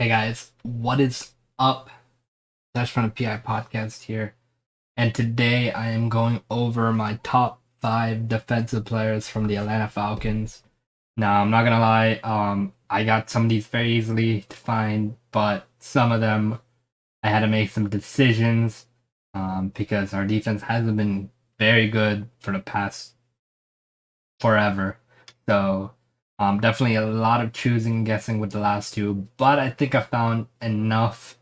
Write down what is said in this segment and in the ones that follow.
Hey guys, what is up? That's from the PI podcast here, and today I am going over my top 5 defensive players from the Atlanta Falcons. Now, I'm not gonna lie, I got some of these very easily to find, but some of them I had to make some decisions because our defense hasn't been very good for the past forever. So definitely a lot of choosing and guessing with the last two, but I think I found enough.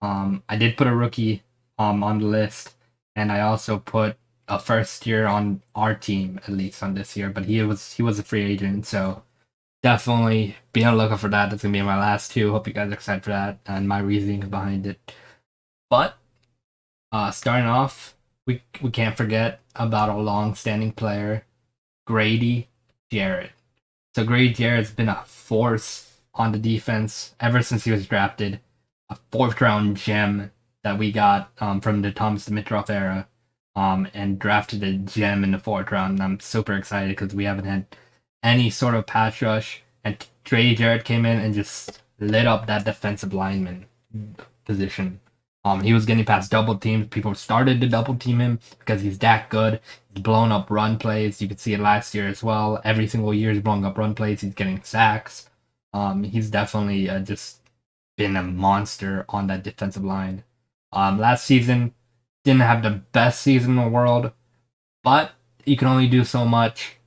I did put a rookie on the list, and I also put a first year on our team at least on this year, but he was a free agent, so definitely be on the lookout for that. That's gonna be my last two. Hope you guys are excited for that and my reasoning behind it. But starting off, we can't forget about a long-standing player, Grady Jarrett. So Grady Jarrett's been a force on the defense ever since he was drafted. A fourth round gem that we got from the Thomas Dimitroff era, and drafted a gem in the fourth round. And I'm super excited because we haven't had any sort of pass rush. And Grady Jarrett came in and just lit up that defensive lineman position. He was getting past double teams. People started to double team him because he's that good. He's blowing up run plays. You could see it last year as well. Every single year he's blowing up run plays. He's getting sacks. He's definitely just been a monster on that defensive line. Last season didn't have the best season in the world, but you can only do so much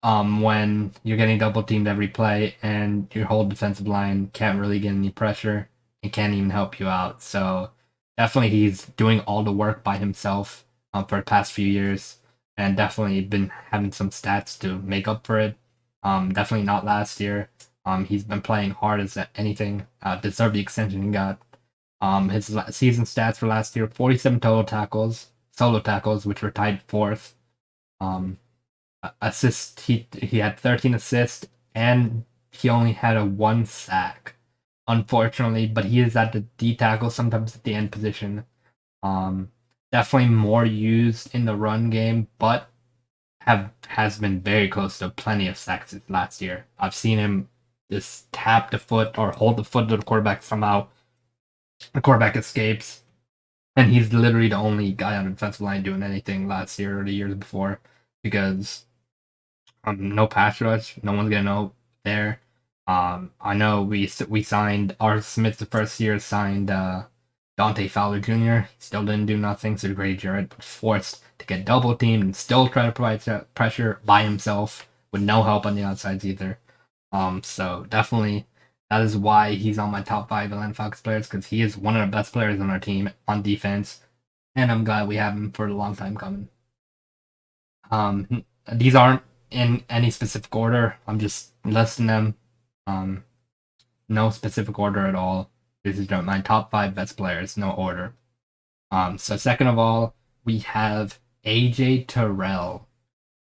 when you're getting double teamed every play and your whole defensive line can't really get any pressure and can't even help you out. So definitely he's doing all the work by himself for the past few years, and definitely been having some stats to make up for it. Definitely not last year. He's been playing hard as anything. Deserved the extension he got. His season stats for last year: 47 total tackles, solo tackles, which were tied fourth. Assists, he had 13 assists, and he only had a 1 sack, unfortunately. But he is at the D tackle, sometimes at the end position. Definitely more used in the run game, but has been very close to plenty of sacks last year. I've seen him just tap the foot or hold the foot of the quarterback somehow. The quarterback escapes, and he's literally the only guy on the defensive line doing anything last year or the years before because no pass rush, no one's gonna know there. I know we signed R. Smith the first year, signed Dante Fowler Jr. He still didn't do nothing, so Grady Jarrett was forced to get double teamed and still try to provide pressure by himself with no help on the outsides either. So definitely that is why he's on my top 5 Atlanta Falcons players, because he is one of the best players on our team on defense, and I'm glad we have him for a long time coming. These aren't in any specific order. I'm just listing them. No specific order at all. This is my top 5 best players, no order. So second of all, we have AJ Terrell.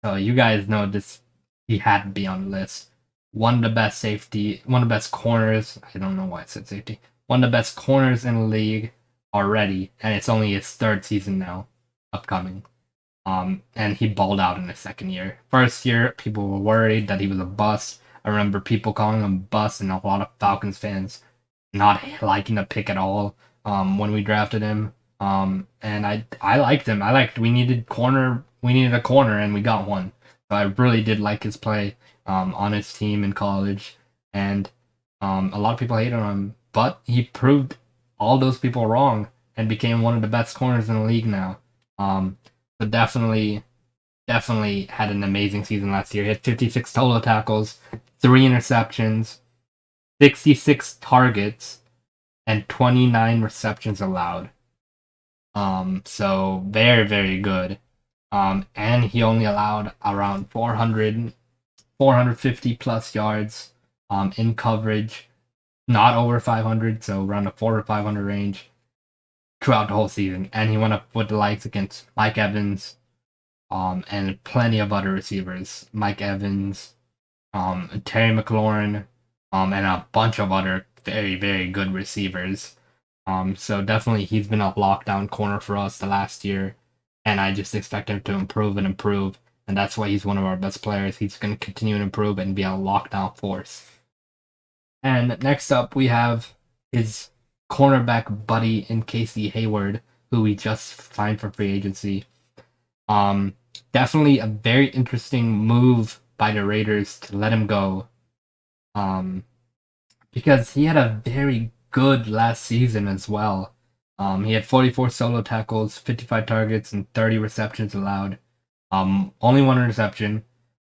So you guys know this. He had to be on the list. One of the best safety, one of the best corners. I don't know why I said safety. One of the best corners in the league already, and it's only his 3rd season now, upcoming. And he balled out in his 2nd year. First year, people were worried that he was a bust. I remember people calling him bust, and a lot of Falcons fans not liking the pick at all when we drafted him. And I liked him. We needed a corner, and we got one. So I really did like his play on his team in college, and a lot of people hated on him, but he proved all those people wrong and became one of the best corners in the league now. So definitely had an amazing season last year. He had 56 total tackles, 3 interceptions, 66 targets, and 29 receptions allowed. So very, very good. And he only allowed around 450 plus yards in coverage, not over 500, so around the 400 to 500 range throughout the whole season. And he went up with the likes against Mike Evans, and plenty of other receivers. Mike Evans, Terry McLaurin, and a bunch of other very, very good receivers. So definitely he's been a lockdown corner for us the last year, and I just expect him to improve and improve, and that's why he's one of our best players. He's going to continue to improve and be a lockdown force. And next up, we have his cornerback buddy in Casey Hayward, who we just signed for free agency. Um, Definitely a very interesting move by the Raiders to let him go. Um, because he had a very good last season as well. He had 44 solo tackles, 55 targets, and 30 receptions allowed. Only one interception,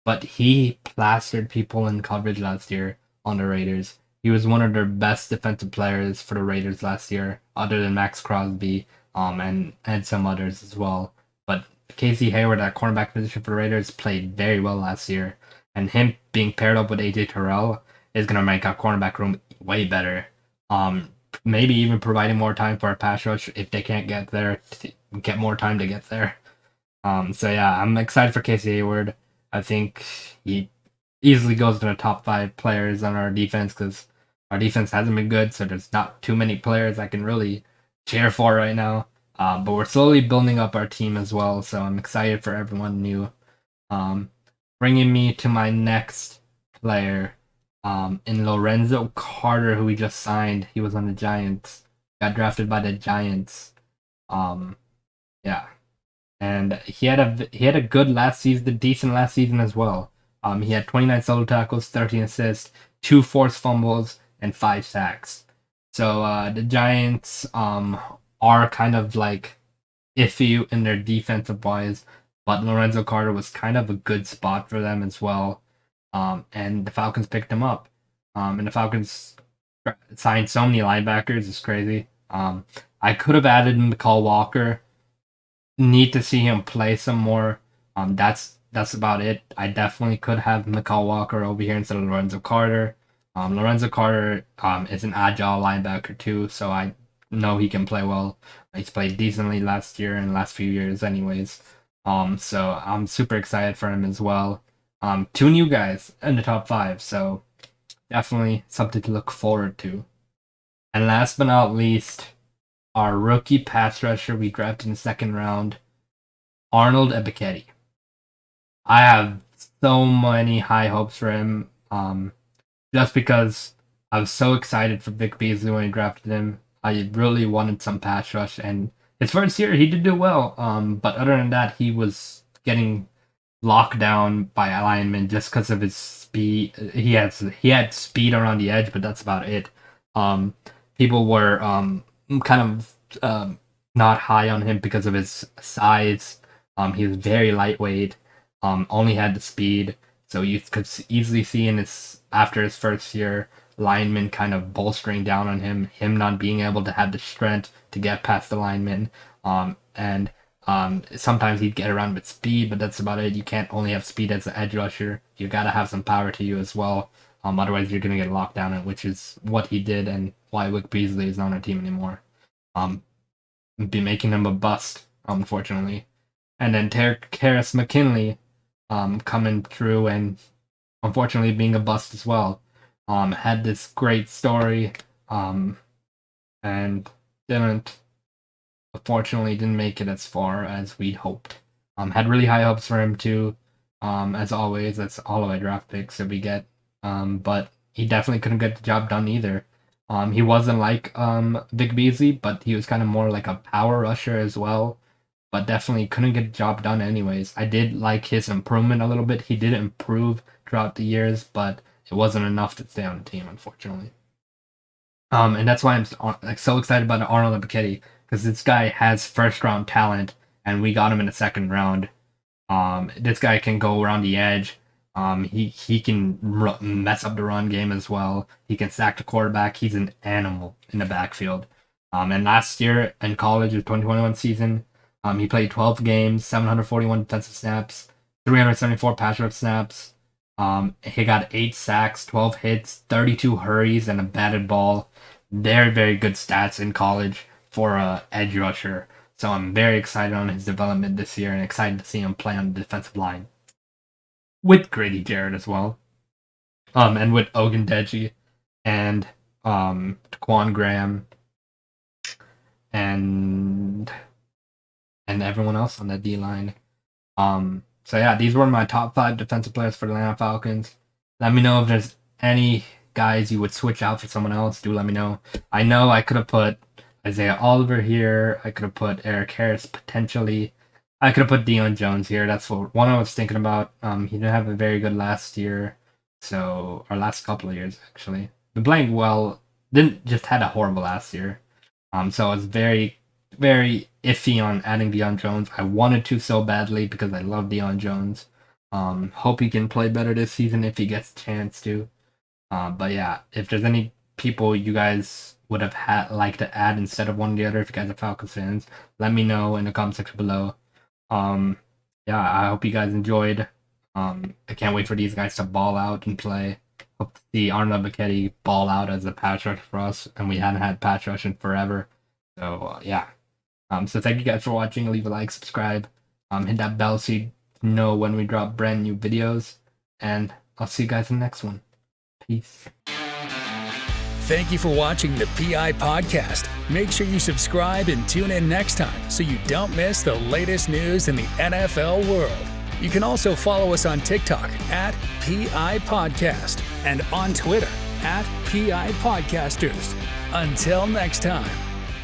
but he plastered people in coverage last year on the Raiders. He was one of their best defensive players for the Raiders last year, other than Max Crosby, and some others as well. But Casey Hayward at cornerback position for the Raiders played very well last year, and him being paired up with AJ Terrell is gonna make our cornerback room way better. Maybe even providing more time for a pass rush if they can't get there, to get more time to get there. So yeah, I'm excited for Casey Hayward. I think he easily goes to the top 5 players on our defense because our defense hasn't been good, so there's not too many players I can really cheer for right now. But we're slowly building up our team as well, so I'm excited for everyone new. Um, Bringing me to my next player, in Lorenzo Carter, who we just signed. He was on the Giants, got drafted by the Giants. Um, yeah, and he had a good last season, decent last season as well. He had 29 solo tackles, 13 assists, 2 forced fumbles, and 5 sacks. So the Giants are kind of like iffy in their defensive wise, but Lorenzo Carter was kind of a good spot for them as well. And the Falcons picked him up. And the Falcons signed so many linebackers, it's crazy. I could have added McCall Walker. Need to see him play some more. That's about it. I definitely could have McCall Walker over here instead of Lorenzo Carter. Lorenzo Carter is an agile linebacker too, so I know he can play well. He's played decently last year and last few years, anyways. So I'm super excited for him as well. 2 new guys in the top 5, so definitely something to look forward to. And last but not least, our rookie pass rusher we drafted in the 2nd round, Arnold Ebiketie. I have so many high hopes for him, just because I was so excited for Vic Beasley when I drafted him. I really wanted some pass rush, and his first year he did do well. But other than that, he was getting locked down by linemen just because of his speed. He had speed around the edge, but that's about it. Um, People were kind of not high on him because of his size. He was very lightweight. Only had the speed, so you could easily see in his after his first year, linemen kind of bolstering down on him not being able to have the strength to get past the linemen, and sometimes he'd get around with speed, but that's about it. You can't only have speed as an edge rusher. You gotta have some power to you as well. Otherwise, you're gonna get locked down, which is what he did, and why Wick Beasley is not on our team anymore. Be making him a bust, unfortunately. And then Harris McKinley, coming through and unfortunately being a bust as well. Had this great story, and didn't unfortunately didn't make it as far as we'd hoped. Had really high hopes for him too. As always, that's all of our draft picks that we get. But he definitely couldn't get the job done either. He wasn't like Vic Beasley, but he was kind of more like a power rusher as well. But definitely couldn't get the job done anyways. I did like his improvement a little bit. He did improve throughout the years, but it wasn't enough to stay on the team, unfortunately. And that's why I'm like so excited about Arnold Ebiketie, because this guy has 1st round talent, and we got him in the 2nd round. This guy can go around the edge. He can mess up the run game as well. He can sack the quarterback. He's an animal in the backfield. And last year in college, the 2021 season, he played 12 games, 741 defensive snaps, 374 pass rush snaps. He got 8 sacks, 12 hits, 32 hurries, and a batted ball. Very, very good stats in college for a edge rusher. So I'm very excited on his development this year and excited to see him play on the defensive line with Grady Jarrett as well, and with Ogundeji and Taquan Graham and everyone else on the D line. So yeah, these were my top 5 defensive players for the Atlanta Falcons. Let me know if there's any guys you would switch out for someone else, do let me know. I know I could have put Isaiah Oliver here. I could have put Eric Harris potentially. I could have put Deion Jones here. That's what one I was thinking about. He didn't have a very good last year, or last couple of years actually. Been playing well. Didn't just had a horrible last year. So I was very, very iffy on adding Deion Jones. I wanted to so badly because I love Deion Jones. Hope he can play better this season if he gets a chance to. But yeah, if there's any people you guys would have liked to add instead of one or the other, if you guys are Falcons fans, let me know in the comment section below. Yeah, I hope you guys enjoyed. I can't wait for these guys to ball out and play. Hope to see Arnold Bichetti ball out as a pass rush for us, and we hadn't had pass rush in forever. So yeah. So thank you guys for watching. Leave a like, subscribe, hit that bell so you know when we drop brand new videos, and I'll see you guys in the next one. Peace. Thank you for watching the PI Podcast. Make sure you subscribe and tune in next time so you don't miss the latest news in the NFL world. You can also follow us on TikTok at PIPodcast and on Twitter at PIPodcasters. Until next time.